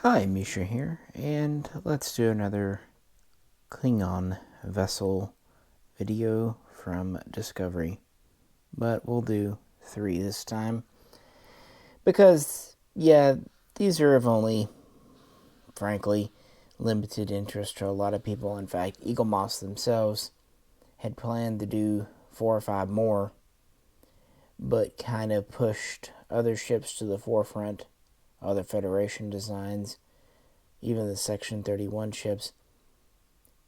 Hi, Misha here, and let's do another Klingon vessel video from Discovery. But we'll do 3 this time. Because, yeah, these are of only, frankly, limited interest to a lot of people. In fact, Eagle Moss themselves had planned to do 4 or 5 more, but kind of pushed other ships to the forefront, other Federation designs, even the Section 31 ships,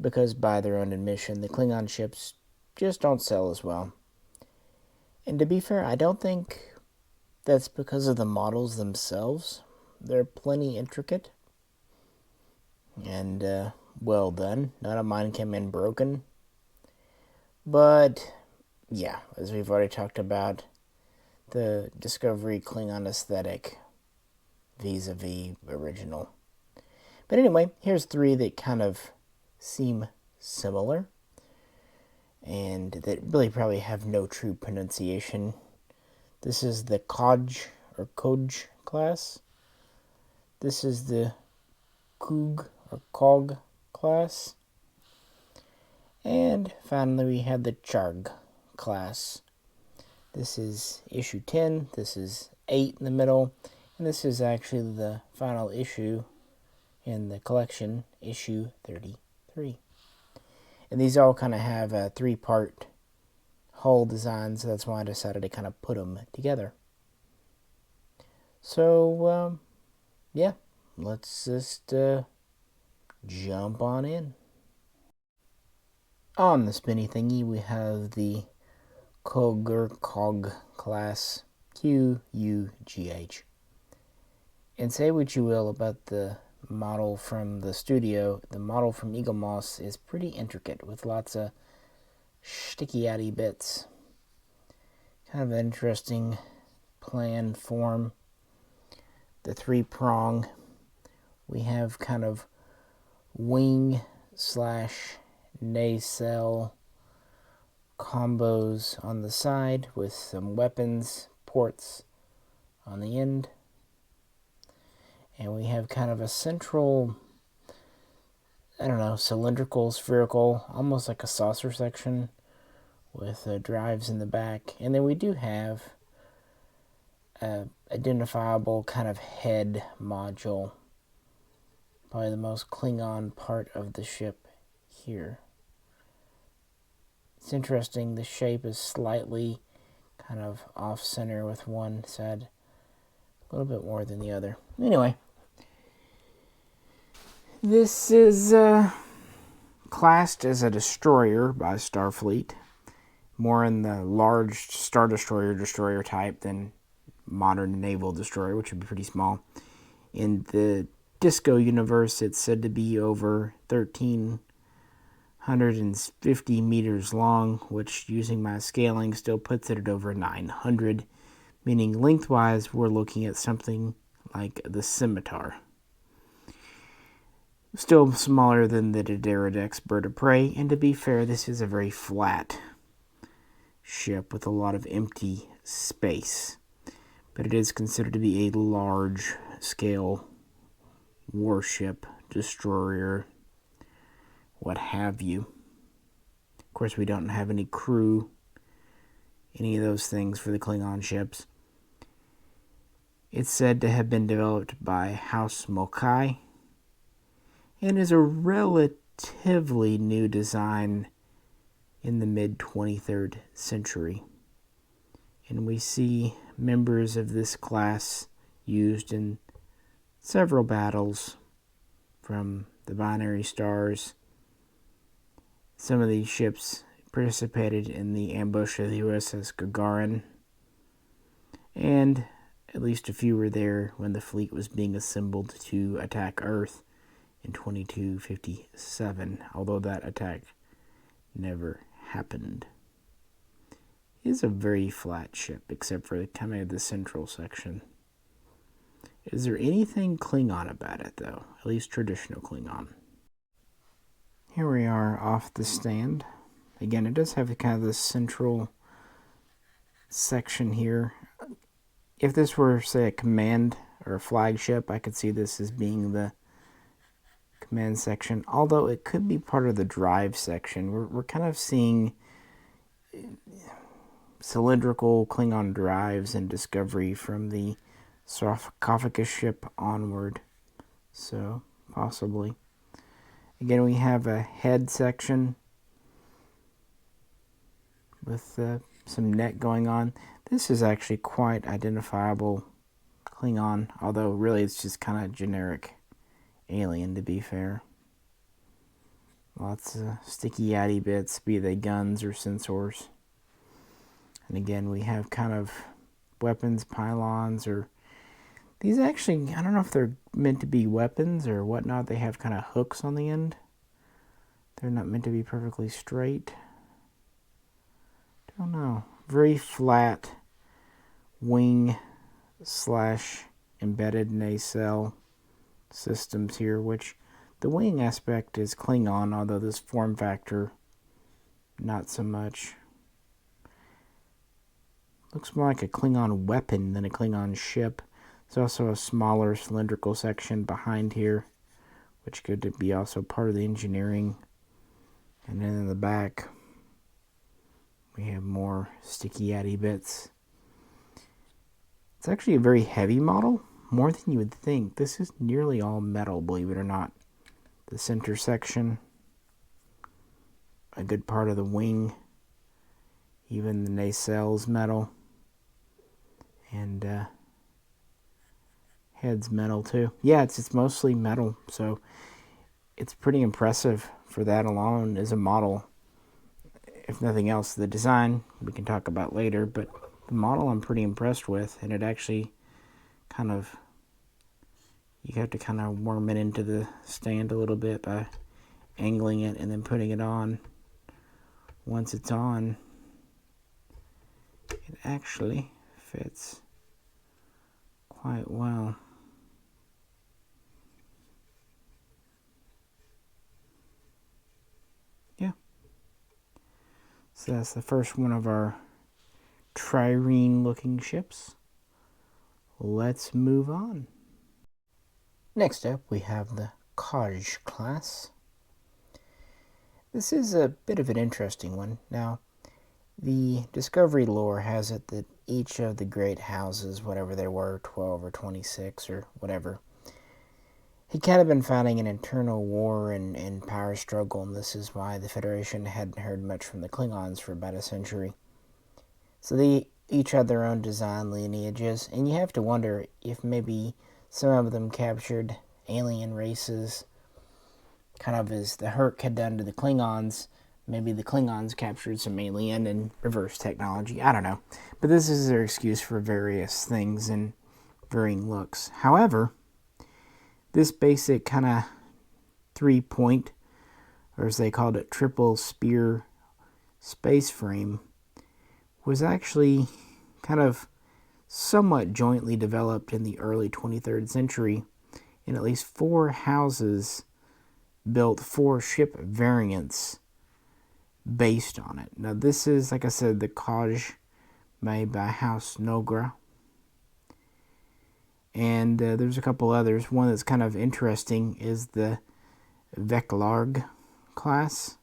because by their own admission, the Klingon ships just don't sell as well. And to be fair, I don't think that's because of the models themselves. They're plenty intricate and well done. None of mine came in broken. But yeah, as we've already talked about, the Discovery Klingon aesthetic vis-a-vis original. But anyway, here's 3 that kind of seem similar and that really probably have no true pronunciation. This is the Qugh or Qugh class. This is the Qugh or Qugh class. And finally we have the Chargh class. This is issue 10, this is 8 in the middle, and this is actually the final issue in the collection, issue 33. And these all kind of have a 3-part hull design, so that's why I decided to kind of put them together. So, yeah, let's just jump on in. On the spinny thingy, we have the Qugh or Qugh class, Qugh. And say what you will about the model from the studio, the model from Eagle Moss is pretty intricate with lots of sticky-outy bits. Kind of an interesting plan form. The 3-prong. We have kind of wing slash nacelle combos on the side with some weapons ports on the end. And we have kind of a central, I don't know, cylindrical, spherical, almost like a saucer section with drives in the back. And then we do have a identifiable kind of head module, probably the most Klingon part of the ship here. It's interesting, the shape is slightly kind of off-center with one side a little bit more than the other. Anyway, this is classed as a destroyer by Starfleet, more in the large Star Destroyer type than modern naval destroyer, which would be pretty small. In the Disco universe, it's said to be over 1,350 meters long, which, using my scaling, still puts it at over 900, meaning lengthwise we're looking at something like the Scimitar. Still smaller than the D'Deridex bird of prey, and to be fair, this is a very flat ship with a lot of empty space. But it is considered to be a large-scale warship, destroyer, what have you. Of course, we don't have any crew, any of those things for the Klingon ships. It's said to have been developed by House Mokai and is a relatively new design in the mid-23rd century. And we see members of this class used in several battles, from the binary stars. Some of these ships participated in the ambush of the USS Gagarin, and at least a few were there when the fleet was being assembled to attack Earth in 2257, although that attack never happened. It is a very flat ship, except for kind of the central section. Is there anything Klingon about it, though? At least traditional Klingon. Here we are off the stand. Again, it does have kind of this central section here. If this were, say, a command or a flagship. I could see this as being the command section, although it could be part of the drive section. We're kind of seeing cylindrical Klingon drives in Discovery from the sarcophagus ship onward, so possibly. Again, we have a head section with some neck going on. This is actually quite identifiable Klingon, although really it's just kind of generic alien, to be fair. Lots of sticky yaddy bits, be they guns or sensors. And again, we have kind of weapons, pylons, or these actually, I don't know if they're meant to be weapons or whatnot. They have kind of hooks on the end. They're not meant to be perfectly straight. Don't know. Very flat wing / embedded nacelle systems here, which the wing aspect is Klingon, although this form factor, not so much. Looks more like a Klingon weapon than a Klingon ship. There's also a smaller cylindrical section behind here, which could be also part of the engineering. And then in the back, we have more sticky yaddy bits. It's actually a very heavy model, more than you would think. This is nearly all metal, believe it or not. The center section, a good part of the wing, even the nacelles metal, and head's metal too. Yeah, it's mostly metal, so it's pretty impressive for that alone as a model. If nothing else, the design we can talk about later, but the model I'm pretty impressed with, and it actually kind of, you have to kind of worm it into the stand a little bit by angling it and then putting it on. Once it's on, it actually fits quite well. Yeah. So that's the first one of our trireme looking ships. Let's move on. Next up, we have the Qugh class. This is a bit of an interesting one. Now, the Discovery lore has it that each of the great houses, whatever there were, 12 or 26 or whatever, had kind of been fighting an internal war and power struggle, and this is why the Federation hadn't heard much from the Klingons for about a century. So they each had their own design lineages, and you have to wonder if maybe some of them captured alien races, kind of as the Herc had done to the Klingons. Maybe the Klingons captured some alien and reverse technology. I don't know. But this is their excuse for various things and varying looks. However, this basic kind of 3-point, or as they called it, triple spear space frame, was actually kind of somewhat jointly developed in the early 23rd century, and at least 4 houses built 4 ship variants based on it. Now this is, like I said, the Qugh made by House Nogra, and there's a couple others. One that's kind of interesting is the Veklarg class,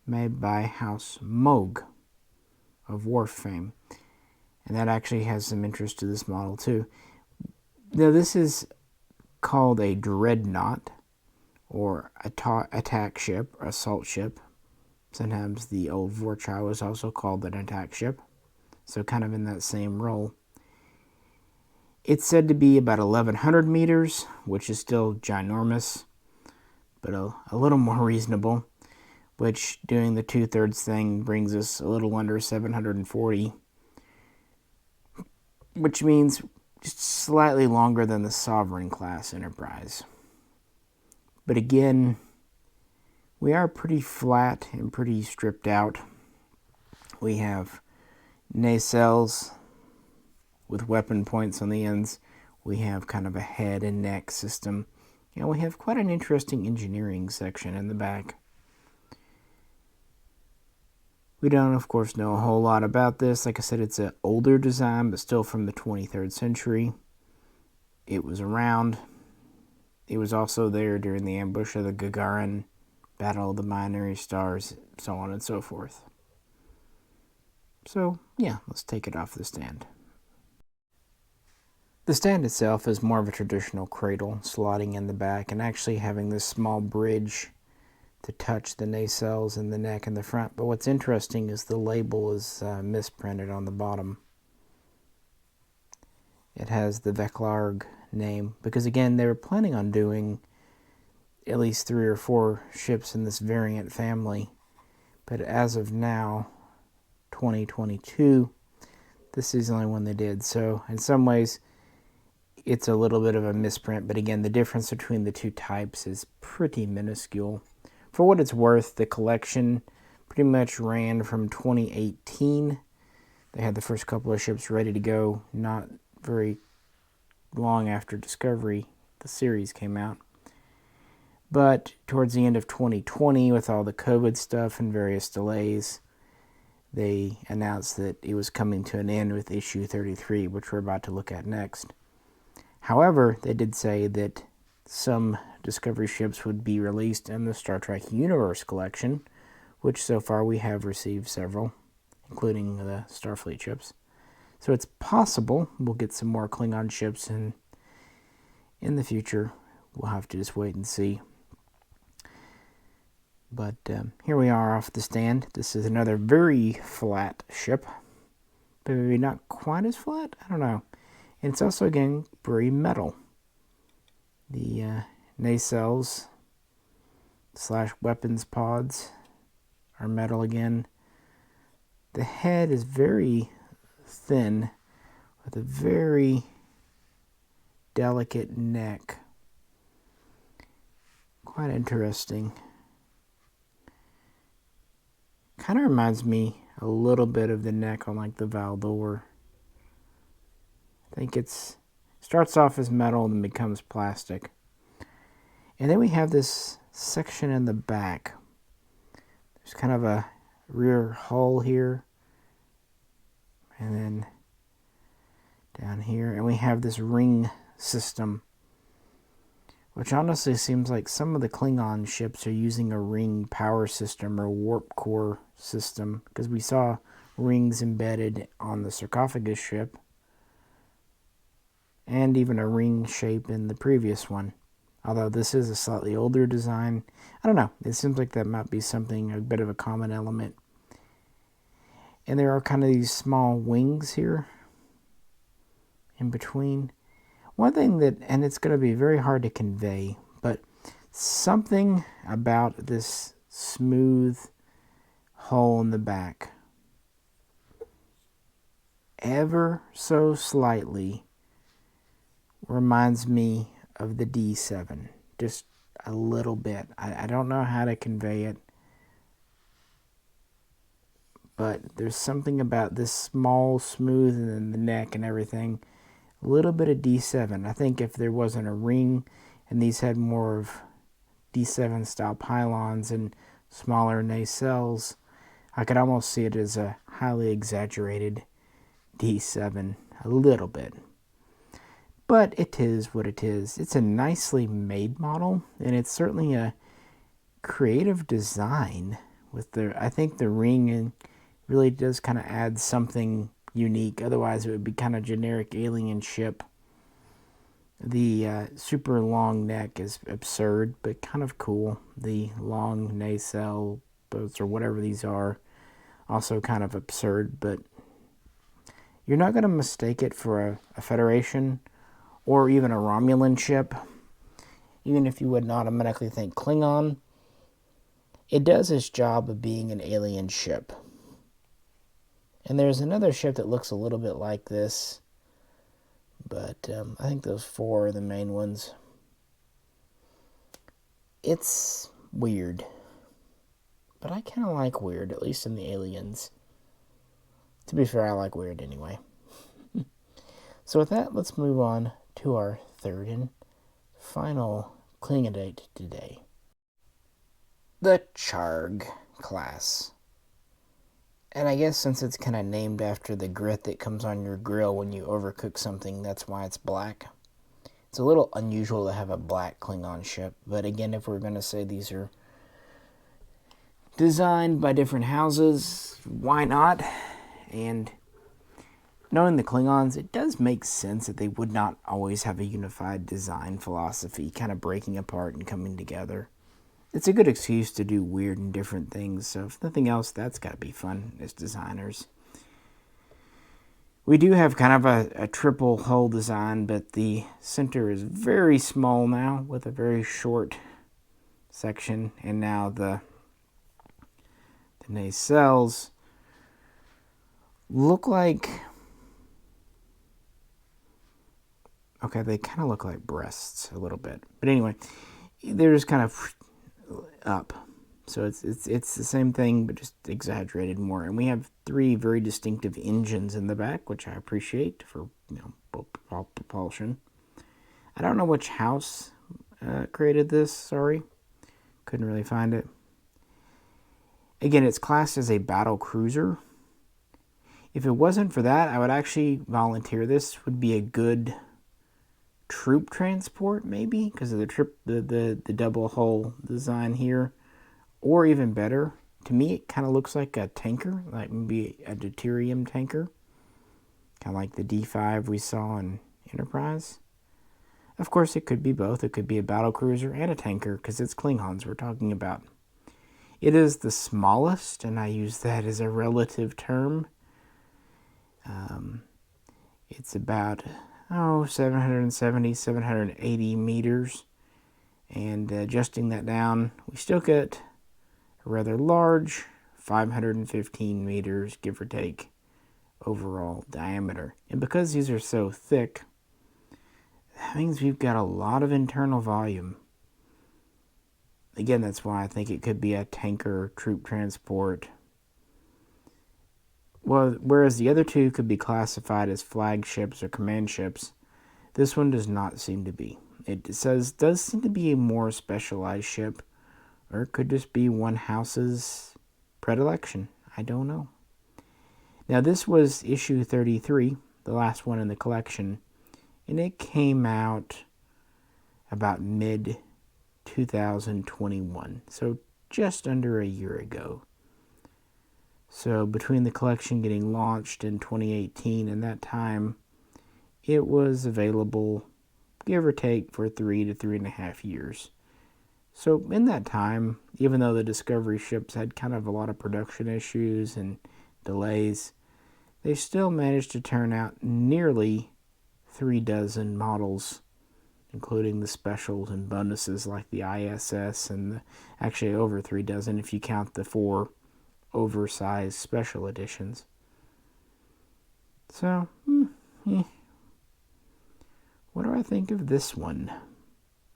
made by House Moog of Worf fame, and that actually has some interest to this model too. Now this is called a dreadnought, or attack ship, or assault ship. Sometimes the old Vorchai was also called an attack ship, so kind of in that same role. It's said to be about 1,100 meters, which is still ginormous, but a little more reasonable, which doing the 2/3 thing brings us a little under 740, which means just slightly longer than the Sovereign class Enterprise. But again, we are pretty flat and pretty stripped out. We have nacelles with weapon points on the ends. We have kind of a head and neck system. And we have quite an interesting engineering section in the back. We don't, of course, know a whole lot about this. Like I said, it's an older design, but still from the 23rd century. it was around. It was also there during the ambush of the Gagarin, Battle of the Binary Stars, so on and so forth. So, yeah, let's take it off the stand. The stand itself is more of a traditional cradle, slotting in the back and actually having this small bridge to touch the nacelles in the neck and the front. But what's interesting is the label is misprinted on the bottom. It has the Veklarg name because, again, they were planning on doing at least 3 or 4 ships in this variant family. But as of now, 2022, this is the only one they did. So in some ways, it's a little bit of a misprint. But again, the difference between the two types is pretty minuscule. For what it's worth, the collection pretty much ran from 2018. They had the first couple of ships ready to go, not very long after Discovery, the series, came out. But towards the end of 2020, with all the COVID stuff and various delays, they announced that it was coming to an end with issue 33, which we're about to look at next. However, they did say that some Discovery ships would be released in the Star Trek Universe collection, which so far we have received several, including the Starfleet ships. So it's possible we'll get some more Klingon ships in the future. We'll have to just wait and see. But here we are off the stand. This is another very flat ship, but maybe not quite as flat. I don't know. And it's also, again, very metal. The nacelles / weapons pods are metal again. The head is very thin with a very delicate neck. Quite interesting. Kind of reminds me a little bit of the neck on like the Valdor. I think it starts off as metal and then becomes plastic. And then we have this section in the back. There's kind of a rear hull here. And then down here. And we have this ring system, which honestly seems like some of the Klingon ships are using a ring power system or warp core system, because we saw rings embedded on the sarcophagus ship and even a ring shape in the previous one. Although this is a slightly older design. I don't know. It seems like that might be something, a bit of a common element. And there are kind of these small wings here in between. One thing that, and it's going to be very hard to convey, but something about this smooth hull in the back, ever so slightly, reminds me of the D7. Just a little bit. I don't know how to convey it, but there's something about this small, smooth, and then the neck and everything. A little bit of D7. I think if there wasn't a ring and these had more of D7 style pylons and smaller nacelles, I could almost see it as a highly exaggerated D7. A little bit. But it is what it is. It's a nicely made model, and it's certainly a creative design with I think the ring really does kind of add something unique. Otherwise, it would be kind of generic alien ship. The super long neck is absurd, but kind of cool. The long nacelle boats, or whatever these are, also kind of absurd, but you're not going to mistake it for a Federation or even a Romulan ship. Even if you wouldn't automatically think Klingon, it does its job of being an alien ship. And there's another ship that looks a little bit like this, but I think those 4 are the main ones. It's weird, but I kind of like weird, at least in the aliens. To be fair, I like weird anyway. So with that, let's move on to our third and final Klingon today. The Chargh class. And I guess since it's kind of named after the grit that comes on your grill when you overcook something, that's why it's black. It's a little unusual to have a black Klingon ship, but again, if we're going to say these are designed by different houses, why not? And knowing the Klingons, it does make sense that they would not always have a unified design philosophy, kind of breaking apart and coming together. It's a good excuse to do weird and different things, so if nothing else, that's got to be fun as designers. We do have kind of a triple hull design, but the center is very small now with a very short section, and now the nacelles look like, okay, they kind of look like breasts a little bit, but anyway, they're just kind of up. So it's the same thing, but just exaggerated more. And we have 3 very distinctive engines in the back, which I appreciate for propulsion. I don't know which house created this. Sorry, couldn't really find it. Again, it's classed as a battle cruiser. If it wasn't for that, I would actually volunteer this would be a good troop transport, maybe, because of the double hull design here. Or even better, to me it kind of looks like a tanker, like maybe a deuterium tanker. Kind of like the D5 we saw in Enterprise. Of course, it could be both. It could be a battlecruiser and a tanker, because it's Klingons we're talking about. It is the smallest, and I use that as a relative term. It's about, 770, 780 meters. And adjusting that down, we still get a rather large 515 meters, give or take, overall diameter. And because these are so thick, that means we've got a lot of internal volume. Again, that's why I think it could be a tanker troop transport. Well, whereas the other 2 could be classified as flagships or command ships, this one does not seem to be. It does seem to be a more specialized ship, or it could just be one house's predilection. I don't know. Now, this was issue 33, the last one in the collection, and it came out about mid-2021, so just under a year ago. So between the collection getting launched in 2018 and that time, it was available, give or take, for 3 to 3.5 years. So in that time, even though the Discovery ships had kind of a lot of production issues and delays, they still managed to turn out nearly 36 models, including the specials and bonuses like the ISS, and actually over 36 if you count the 4 oversized special editions. So, what do I think of this one?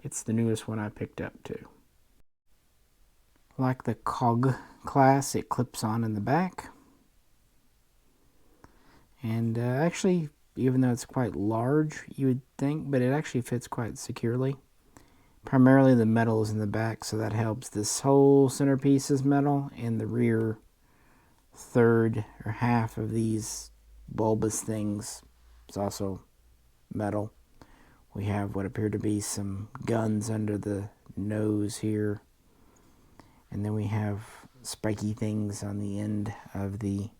It's the newest one I picked up too. Like the Qugh class, it clips on in the back. And actually, even though it's quite large, you would think, but it actually fits quite securely. Primarily the metal is in the back, so that helps. This whole centerpiece is metal, and the rear third or half of these bulbous things is also metal. We have what appear to be some guns under the nose here. And then we have spiky things on the end of the...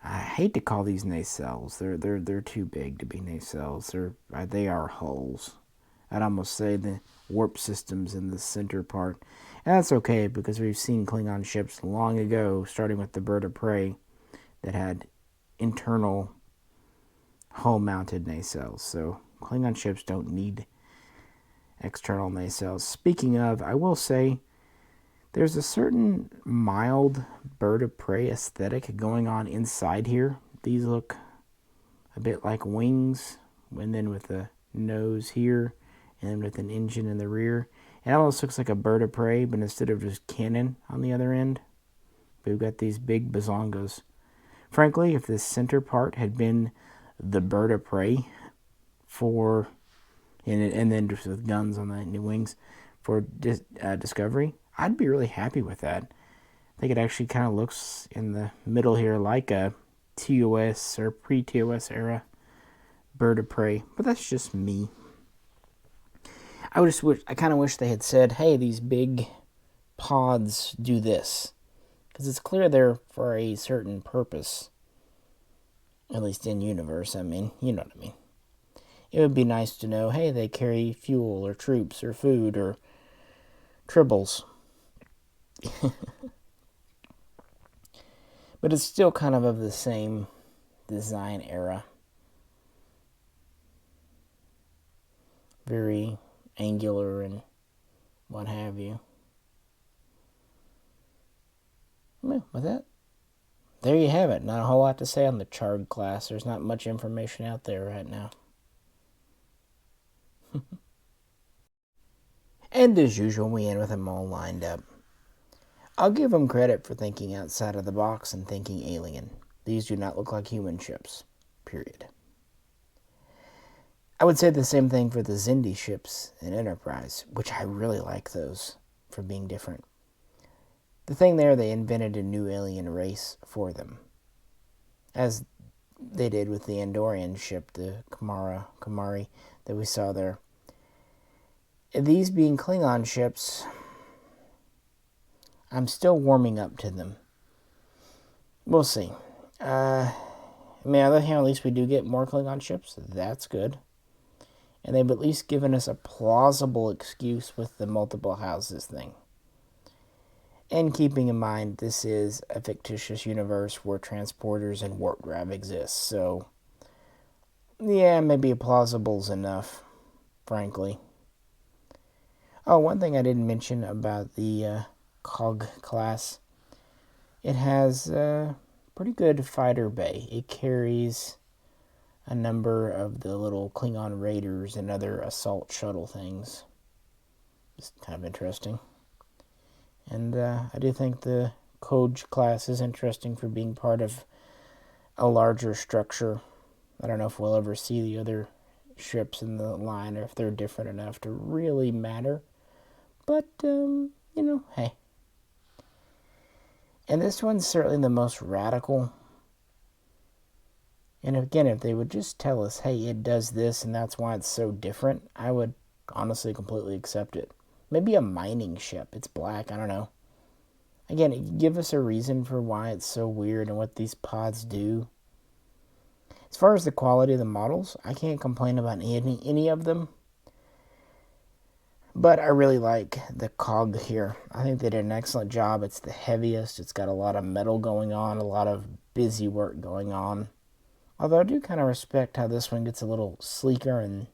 I hate to call these nacelles. They're too big to be nacelles. They are hulls. I'd almost say the warp systems in the center part. And that's okay, because we've seen Klingon ships long ago, starting with the Bird of Prey, that had internal hull-mounted nacelles. So Klingon ships don't need external nacelles. Speaking of, I will say there's a certain mild Bird of Prey aesthetic going on inside here. These look a bit like wings, and then with a nose here, and then with an engine in the rear. It almost looks like a Bird of Prey, but instead of just cannon on the other end, we've got these big bazongos. Frankly, if this center part had been the Bird of Prey and then just with guns on the wings for Discovery, I'd be really happy with that. I think it actually kind of looks in the middle here like a TOS or pre-TOS era bird of prey, but that's just me. I kind of wish they had said, hey, these big pods do this. Because it's clear they're for a certain purpose. At least in universe, I mean. You know what I mean. It would be nice to know, hey, they carry fuel or troops or food or tribbles. But it's still kind of the same design era. Very angular and what have you. Well, with that, there you have it. Not a whole lot to say on the Chargh class. There's not much information out there right now. And as usual, we end with them all lined up. I'll give them credit for thinking outside of the box and thinking alien. These do not look like human ships. Period. I would say the same thing for the Xindi ships in Enterprise, which I really like those for being different. The thing there, they invented a new alien race for them. As they did with the Andorian ship, the Kamari, that we saw there. These being Klingon ships, I'm still warming up to them. We'll see. On the other hand, at least we do get more Klingon ships. That's good. And they've at least given us a plausible excuse with the multiple houses thing. And keeping in mind, this is a fictitious universe where transporters and warp drive exist. So, yeah, maybe a plausible's enough, frankly. Oh, one thing I didn't mention about the Qugh class. It has a pretty good fighter bay. It carries a number of the little Klingon raiders and other assault shuttle things. Just kind of interesting. And I do think the Qugh class is interesting for being part of a larger structure. I don't know if we'll ever see the other ships in the line or if they're different enough to really matter. But, hey. And this one's certainly the most radical. And again, if they would just tell us, hey, it does this and that's why it's so different, I would honestly completely accept it. Maybe a mining ship. It's black. I don't know. Again, give us a reason for why it's so weird and what these pods do. As far as the quality of the models, I can't complain about any of them. But I really like the Qugh here. I think they did an excellent job. It's the heaviest. It's got a lot of metal going on, a lot of busy work going on. Although I do kind of respect how this one gets a little sleeker and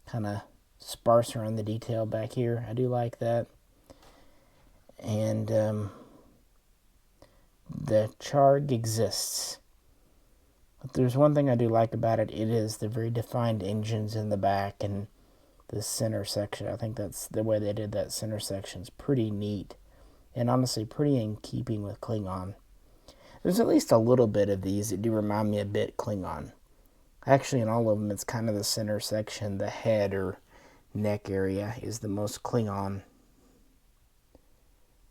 kind of sparser on the detail back here. I do like that. And the Chargh exists. But there's one thing I do like about it. It is the very defined engines in the back and the center section. I think that's the way they did that center section is pretty neat. And honestly, pretty in keeping with Klingon. There's at least a little bit of these that do remind me a bit Klingon. Actually, in all of them, it's kind of the center section, the head or neck area is the most Klingon.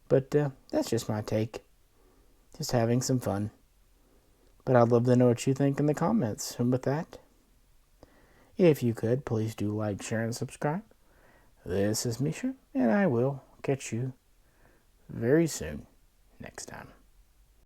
But that's just my take. Just having some fun. But I'd love to know what you think in the comments. And with that, if you could, please do like, share, and subscribe. This is Misha, and I will catch you very soon next time.